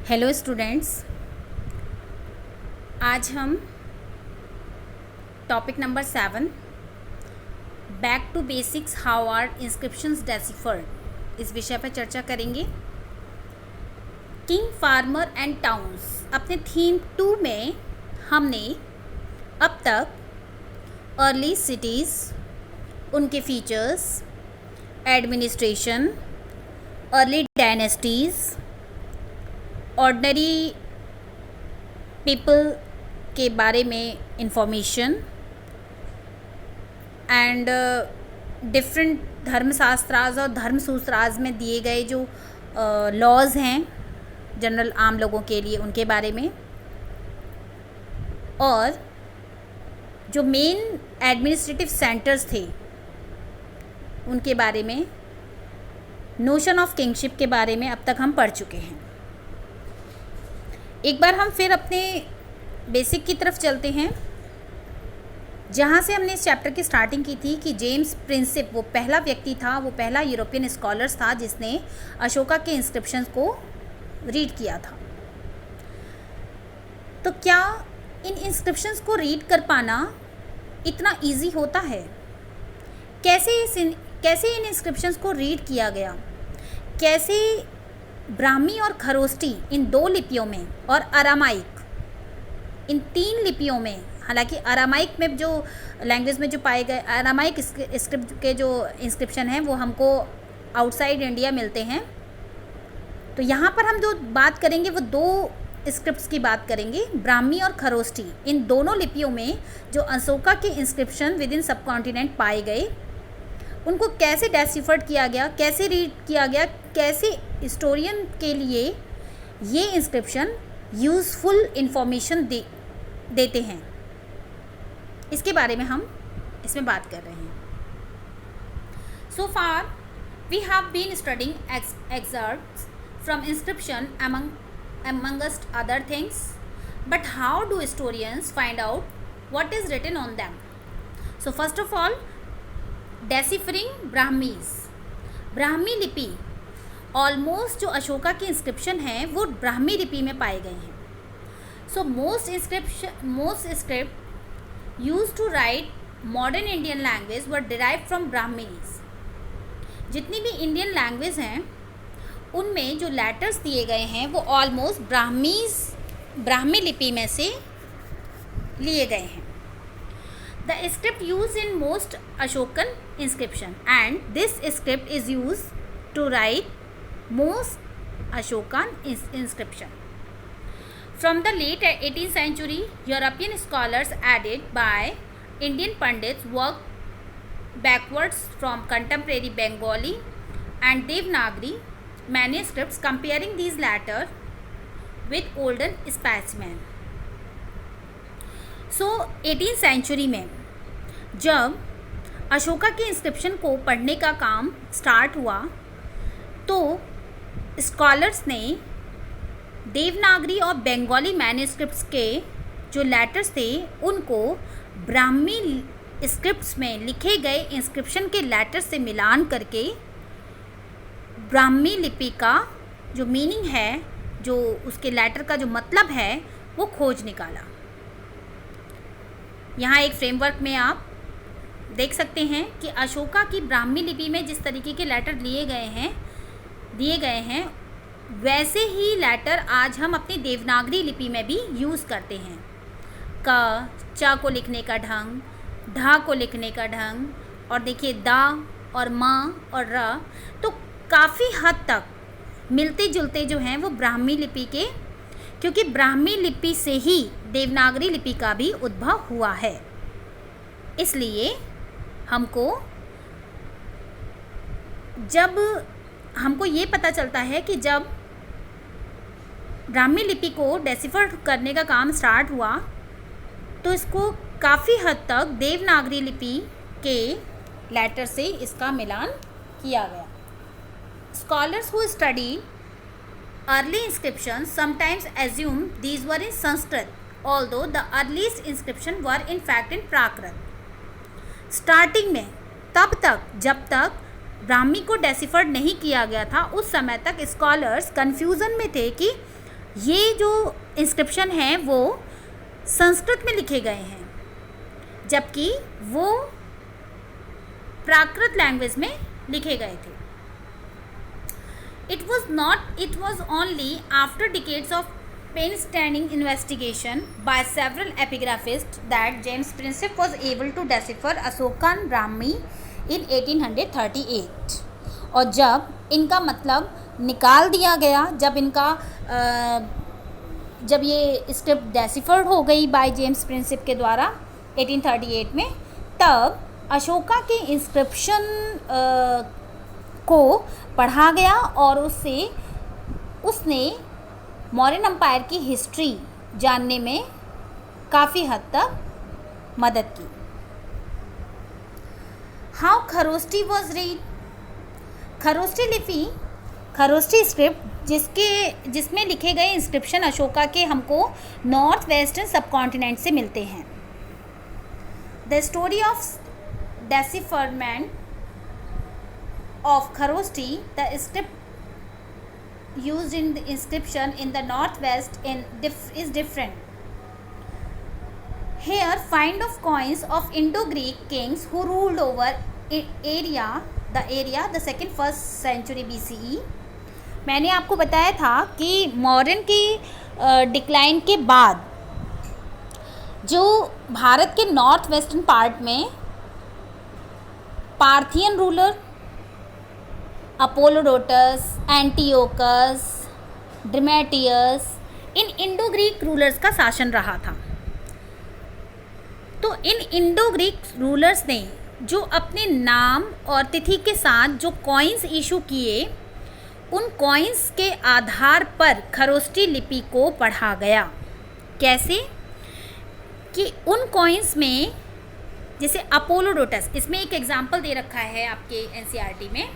Hello students, आज हम topic number 7 back to basics how are inscriptions deciphered इस विषय पर चर्चा करेंगे। किंग, फार्मर एंड टाउन्स अपने थीम 2 में हमने अब तक अर्ली सिटीज़, उनके features, administration, early dynasties, ordinary people के बारे में इंफॉर्मेशन एंड डिफरेंट धर्मशास्त्राज और धर्मसूत्राज में दिए गए जो लॉज हैं जनरल आम लोगों के लिए, उनके बारे में, और जो मेन एडमिनिस्ट्रेटिव सेंटर्स थे उनके बारे में, नोशन ऑफ किंगशिप के बारे में अब तक हम पढ़ चुके हैं। एक बार हम फिर अपने बेसिक की तरफ चलते हैं, जहाँ से हमने इस चैप्टर की स्टार्टिंग की थी कि जेम्स प्रिंसिप वो पहला व्यक्ति था, वो पहला यूरोपियन स्कॉलर्स था जिसने अशोका के इंस्क्रिप्शंस को रीड किया था। तो क्या इन इंस्क्रिप्शंस को रीड कर पाना इतना इजी होता है? कैसे इन इंस्क्रिप्शंस को रीड किया गया? कैसे ब्राह्मी और खरोष्टी इन 2 लिपियों में और अरामाइक इन 3 लिपियों में, हालांकि अरामाइक में जो लैंग्वेज में जो पाए गए अरामाइक स्क्रिप्ट के जो इंस्क्रिप्शन हैं वो हमको आउटसाइड इंडिया मिलते हैं। तो यहाँ पर हम जो बात करेंगे वो 2 स्क्रिप्ट्स की बात करेंगे, ब्राह्मी और खरोष्टी। इन दोनों लिपियों में जो अशोका के इंस्क्रिप्शन विद इन सब कॉन्टिनेंट पाए गए, उनको कैसे डेसिफर्ड किया गया, कैसे रीड किया गया, कैसे हिस्टोरियन के लिए ये इंस्क्रिप्शन यूज़फुल इंफॉर्मेशन देते हैं, इसके बारे में हम इसमें बात कर रहे हैं। So far we have been studying excerpts from inscription amongst other things, but how do historians find out what is written on them? So first of all, deciphering Brahmis, Brahmi लिपि, ऑलमोस्ट जो अशोका के इंस्क्रिप्शन हैं वो ब्राह्मी लिपि में पाए गए हैं। So most script use to write modern Indian language were derive from Brahmis. जितनी भी इंडियन लैंग्वेज हैं उनमें जो लेटर्स दिए गए हैं वो ऑलमोस्ट ब्राह्मी लिपि में से लिए गए हैं। The script used in most Ashokan inscription, and this script is used to write most Ashokan inscription. From the late 18th century, European scholars added by Indian Pandits worked backwards from contemporary Bengali and Devanagari manuscripts, comparing these latter with older specimens. So 18th century में जब अशोका के inscription को पढ़ने का काम start हुआ तो scholars ने देवनागरी और बंगाली मैन्युस्क्रिप्ट्स के जो लेटर्स थे उनको ब्राह्मी स्क्रिप्ट्स में लिखे गए इंस्क्रिप्शन के लेटर से मिलान करके ब्राह्मी लिपि का जो मीनिंग है, जो उसके लेटर का जो मतलब है, वो खोज निकाला। यहाँ एक फ्रेमवर्क में आप देख सकते हैं कि अशोका की ब्राह्मी लिपि में जिस तरीके के लेटर दिए गए हैं वैसे ही लेटर आज हम अपनी देवनागरी लिपि में भी यूज़ करते हैं। क, च को लिखने का ढंग, ढ को लिखने का ढंग, और देखिए दा और म और र, तो काफ़ी हद तक मिलते जुलते जो हैं वो ब्राह्मी लिपि के, क्योंकि ब्राह्मी लिपि से ही देवनागरी लिपि का भी उद्भव हुआ है। इसलिए हमको ये पता चलता है कि जब ब्राह्मी लिपि को डेसिफर करने का काम स्टार्ट हुआ तो इसको काफ़ी हद तक देवनागरी लिपि के लेटर से इसका मिलान किया गया। Scholars who study early inscriptions sometimes assume these were in Sanskrit, although the earliest inscriptions were in fact in Prakrit. Starting में तब तक जब तक ब्राह्मी को डेसिफर्ड नहीं किया गया था उस समय तक स्कॉलर्स कन्फ्यूज़न में थे कि ये जो इंस्क्रिप्शन हैं वो संस्कृत में लिखे गए हैं, जबकि वो प्राकृत लैंग्वेज में लिखे गए थे. It was only after decades of painstaking investigation by several epigraphists that James Prinsep was able to decipher Ashokan Brahmi in 1838. और जब इनका मतलब निकाल दिया गया, जब ये स्क्रिप्ट डेसिफर्ड हो गई बाय जेम्स प्रिंसिप के द्वारा 1838 में, तब अशोका के इंस्क्रिप्शन को पढ़ा गया और उसने मौर्यन एम्पायर की हिस्ट्री जानने में काफ़ी हद तक मदद की. How Kharosthi was read. Kharosthi लिपि, खरोष्टी स्क्रिप्ट जिसमें लिखे गए इंस्क्रिप्शन अशोका के हमको नॉर्थ वेस्टर्न सबकॉन्टिनेंट से मिलते हैं. The story of decipherment of Kharoshti, the script used in the inscription in the northwest is different. Here, find of coins of Indo-Greek kings who ruled over the area the first century BCE. मैंने आपको बताया था कि मौर्यन की decline के बाद जो भारत के नॉर्थ वेस्टर्न पार्ट में Parthian ruler Apollodotus, Antiochus, Demetrius, इन इंडो ग्रीक रूलर्स का शासन रहा था. तो इन इंडो ग्रीक रूलर्स ने जो अपने नाम और तिथि के साथ जो कॉइन्स इशू किए, उन कॉइन्स के आधार पर खरोष्टी लिपि को पढ़ा गया. कैसे कि उन कॉइन्स में, जैसे अपोलोडोटस, इसमें एक एग्जाम्पल दे रखा है आपके एनसीईआरटी में.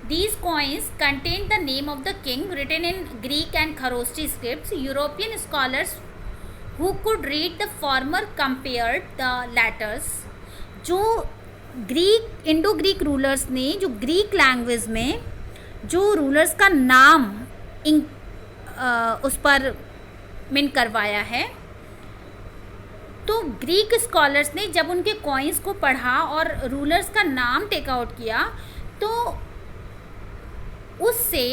These coins contain the name of the king written in Greek and Kharoshti scripts. European scholars who could read the former compared the latters. जो इंडो ग्रीक रूलर्स ने जो ग्रीक लैंग्वेज में जो rulers का नाम उस पर मिन करवाया है, तो ग्रीक स्कॉलर्स ने जब उनके कॉइन्स को पढ़ा और रूलर्स का नाम टेक आउट किया, तो उससे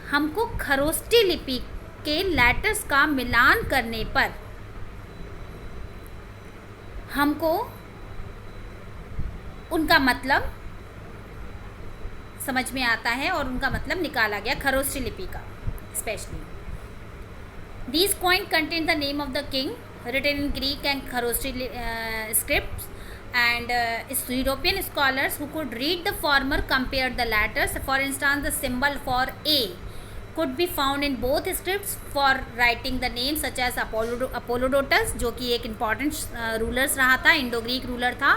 हमको खरोष्टी लिपि के लेटर्स का मिलान करने पर हमको उनका मतलब समझ में आता है और उनका मतलब निकाला गया खरोष्टी लिपि का. Specially these coin contain the name of the king written in Greek and Kharosthi scripts. And European scholars who could read the former compared the latter. For instance, the symbol for A could be found in both scripts for writing the names such as Apollodotus, जो कि एक important rulers रहा था, Indo Greek ruler था.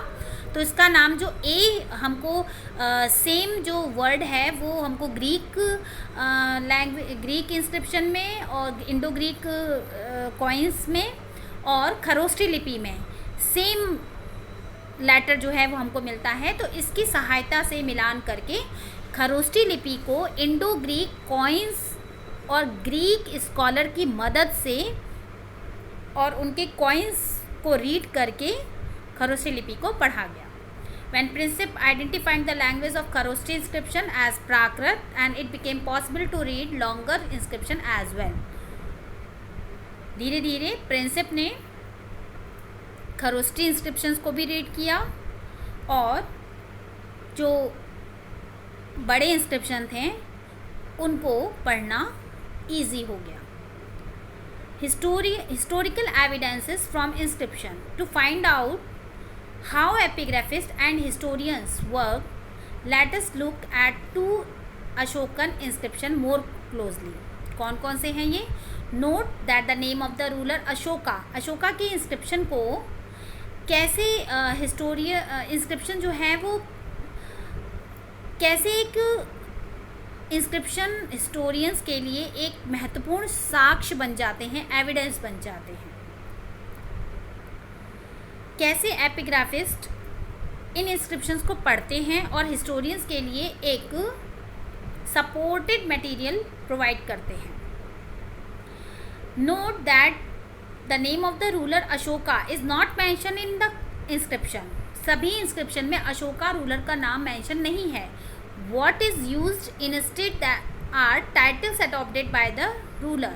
तो इसका नाम जो A हमको सेम जो वर्ड है वो हमको ग्रीक इंस्क्रिप्शन में और इंडो ग्रीक कॉइन्स में और खरोष्टी लिपि में सेम लेटर जो है वो हमको मिलता है. तो इसकी सहायता से मिलान करके खरोष्टी लिपि को इंडो ग्रीक कॉइन्स और ग्रीक स्कॉलर की मदद से और उनके कॉइन्स को रीड करके खरोष्टी लिपि को पढ़ा गया. When Prinsep identified the language of Kharoshti inscription as Prakrit, and it became possible to read longer inscription as well. धीरे धीरे प्रिंसिप ने खरोष्टी इंस्क्रिप्शंस को भी रीड किया और जो बड़े इंस्क्रिप्शन थे उनको पढ़ना इजी हो गया. Historical evidences from inscription. To find out how epigraphists and historians work, let us look at two Ashokan inscription more closely. कौन कौन से हैं ये? Note that the name of the ruler Ashoka की इंस्क्रिप्शन को कैसे इंस्क्रिप्शन जो है वो कैसे एक इंस्क्रिप्शन हिस्टोरियंस के लिए एक महत्वपूर्ण साक्ष्य बन जाते हैं, एविडेंस बन जाते हैं. कैसे एपिग्राफिस्ट इन इंस्क्रिप्शंस को पढ़ते हैं और हिस्टोरियंस के लिए एक सपोर्टेड मटेरियल प्रोवाइड करते हैं. Note that the name of the ruler Ashoka is not mentioned in the inscription. सभी इंस्क्रिप्शन में अशोका रूलर का नाम मेंशन नहीं है. What is used instead that are titles adopted by the ruler.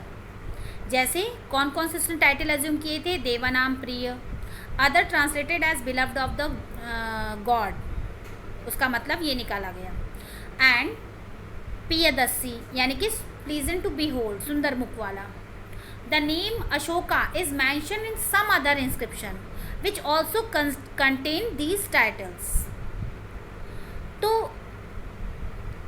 जैसे कौन कौन से उसने टाइटल एज्यूम किए थे? Devanam Priya, other translated as beloved of the god, उसका मतलब ये निकाला गया. एंड पियदस्सी यानी कि प्लीजेंट टू बीहोल्ड, सुंदर मुख वाला. The name Ashoka is mentioned in some other inscription which also contain these titles. तो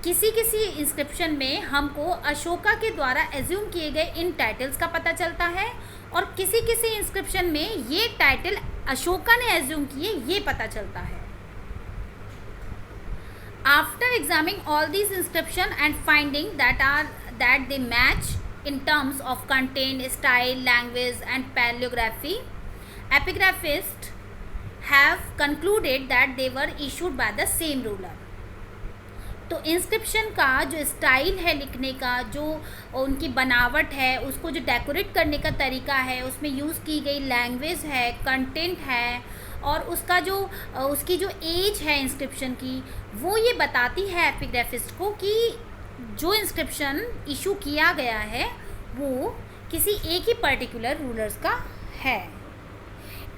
किसी किसी इंस्क्रिप्शन में हमको अशोका के द्वारा एज्यूम किए गए इन टाइटल्स का पता चलता है, और किसी किसी इंस्क्रिप्शन में ये टाइटल अशोका ने एज्यूम किए ये पता चलता है. After examining all these inscription and finding that they match in terms of content, style, language and paleography, epigraphists have concluded that they were issued by the same ruler. तो inscription का जो style है लिखने का, जो उनकी बनावट है, उसको जो डेकोरेट करने का तरीका है, उसमें यूज़ की गई लैंग्वेज है, कंटेंट है, और उसकी जो एज है इंस्क्रिप्शन की, वो ये बताती है एपिग्राफिस्ट को कि जो इंस्क्रिप्शन इशू किया गया है वो किसी एक ही पर्टिकुलर रूलर्स का है.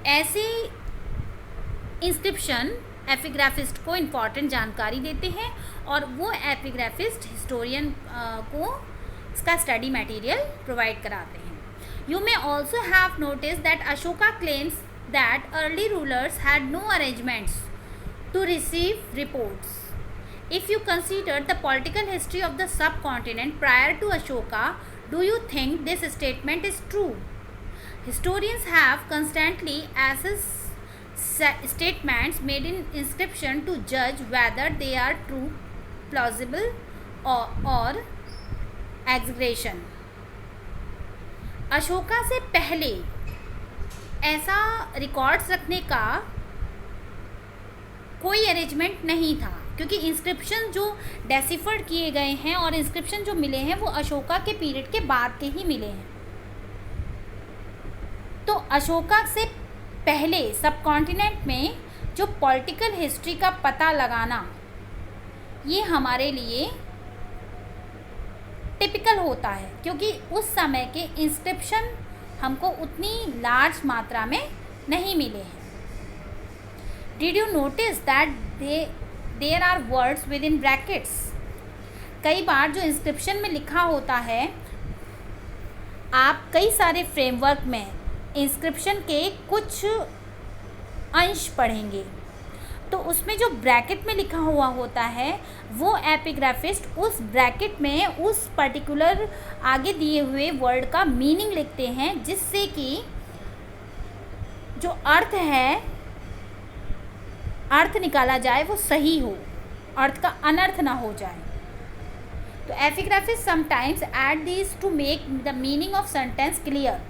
ऐसे इंस्क्रिप्शन एपिग्राफिस्ट को इम्पॉर्टेंट जानकारी देते हैं, और वो एपिग्राफिस्ट हिस्टोरियन को इसका स्टडी मटेरियल प्रोवाइड कराते हैं. You may also have notice that Ashoka claims that early rulers had no arrangements to receive reports. If you consider the political history of the subcontinent prior to Ashoka, do you think this statement is true? Historians have constantly assessed statements made in inscription to judge whether they are true, plausible, or exaggeration. Ashoka से पहले ऐसा records रखने का कोई arrangement नहीं था, क्योंकि inscription जो डेसिफर्ड किए गए हैं और इंस्क्रिप्शन जो मिले हैं वो अशोका के पीरियड के बाद के ही मिले हैं. तो अशोका से पहले सबकॉन्टिनेंट में जो पॉलिटिकल हिस्ट्री का पता लगाना, ये हमारे लिए टिपिकल होता है, क्योंकि उस समय के इंस्क्रिप्शन हमको उतनी लार्ज मात्रा में नहीं मिले हैं. Did you notice that there are words within brackets? कई बार जो इंस्क्रिप्शन में लिखा होता है, आप कई सारे फ्रेमवर्क में इंस्क्रिप्शन के कुछ अंश पढ़ेंगे, तो उसमें जो ब्रैकेट में लिखा हुआ होता है वो एपिग्राफिस्ट उस ब्रैकेट में उस पर्टिकुलर आगे दिए हुए वर्ड का मीनिंग लिखते हैं, जिससे कि जो अर्थ निकाला जाए वो सही हो, अर्थ का अनर्थ ना हो जाए. तो epigraphist sometimes add this to make the meaning of sentence clear,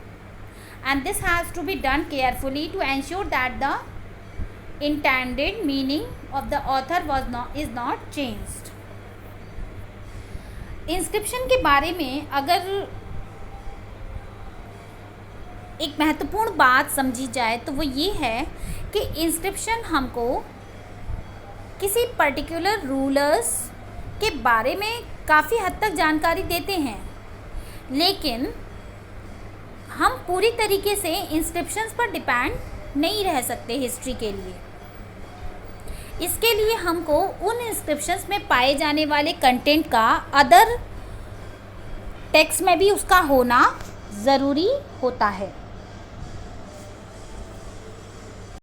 and this has to be done carefully to ensure that the intended meaning of the author is not changed. Inscription के बारे में अगर एक महत्वपूर्ण बात समझी जाए तो वो ये है कि इंस्क्रिप्शन हमको किसी पर्टिकुलर रूलर्स के बारे में काफ़ी हद तक जानकारी देते हैं, लेकिन हम पूरी तरीके से इंस्क्रिप्शंस पर डिपेंड नहीं रह सकते हिस्ट्री के लिए. इसके लिए हमको उन इंस्क्रिप्शंस में पाए जाने वाले कंटेंट का अदर टेक्स्ट में भी उसका होना ज़रूरी होता है.